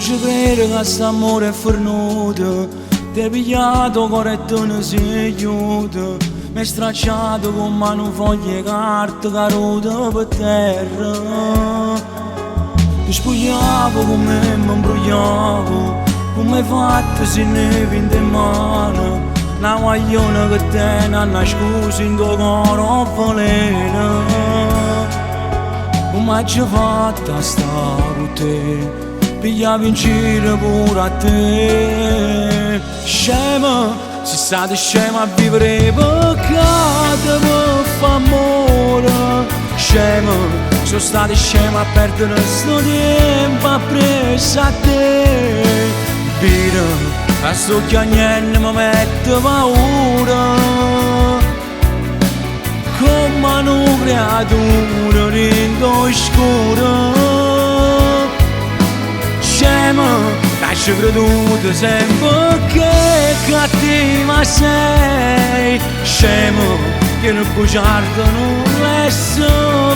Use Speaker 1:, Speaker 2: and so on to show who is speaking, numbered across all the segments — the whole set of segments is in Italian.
Speaker 1: ci credi che st'amore è fornuto, ti hai pigliato cuore e te ne sei chiuso, mi hai stracciato con mano foglie e carte cadute per terra. Ti spogliavo con me, mi imbrogliavo, come hai fatto se ne vinte in mano, una guagliona che te ne ha nascosto in tuo cuore o veleno. Come hai fatto a stare con te? Pigliavi in giro pure a te. Scema, si state scema a vivere peccato per fa amore. Scema, sono state scema a perdere sto tempo appresso a te. Vira, a sto chiagnello mi mette paura, come una creatura rindo scura. Scema, t'hai creduto sempre che cattiva sei. Scema, che il bugiardo non l'esse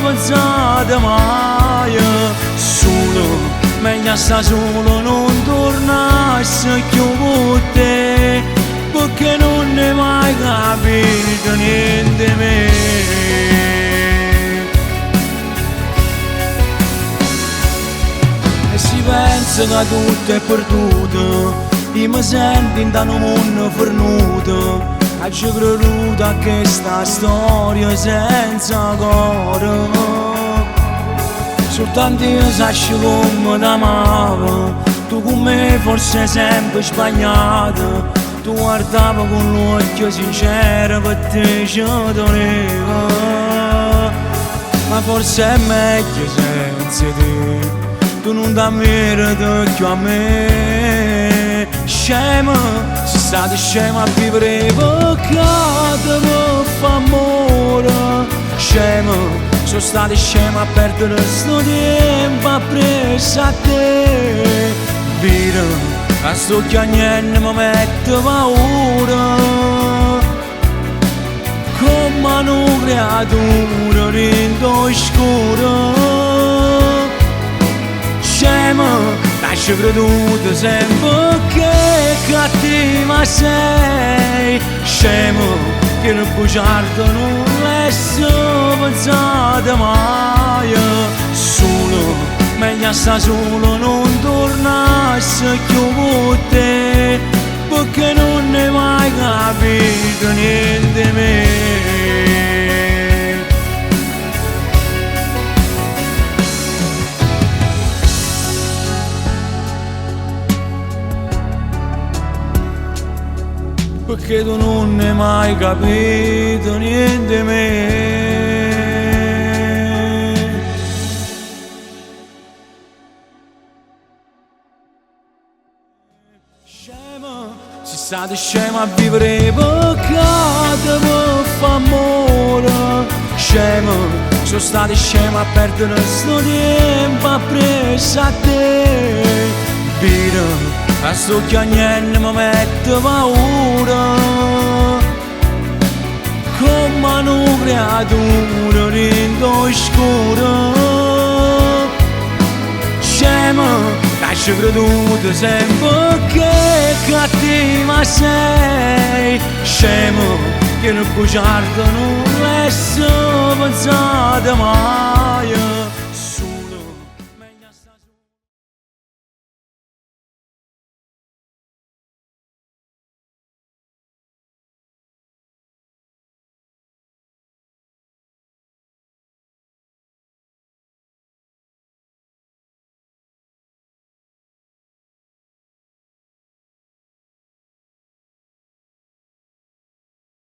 Speaker 1: pensato mai. Solo, meglio sta solo, non tornasse più con te, perché non ne hai mai capito niente di me. Si pensa che tutto è perduto, io mi sento in un mondo fornuto, e ci creduto a questa storia senza cuore. Soltanto io saccio come t'amavo, tu con me forse sempre sbagliato, tu guardavi con l'occhio sincero per te ci teneva, ma forse è meglio senza te. Tu non dammi d'occhio a me. Scema, si state scema a vivere peccato per fa amore. Scema, sono state scema a perdere sto tempo appresso a te. Vira, a sto chiagnello mi mette paura, come una creatura rindo scura. Scema, t'hai creduto sempre che cattiva sei. Scema, che il bugiardo non l'esse pensato mai. Solo, meglio sta solo, non tornasse più con te, perché non ne hai mai capito niente di me. Perché tu non ne hai mai capito niente di me. Scema, si state scema a vivere peccato per fa amore. Scema, sono state scema a perdere sto tempo appresso a te. Vira, a sto chiagnello mi mette paura, come una creatura rindo scura. Scema, t'hai creduto sempre che cattiva sei. Scema, che il bugiardo non l'esse pensato mai.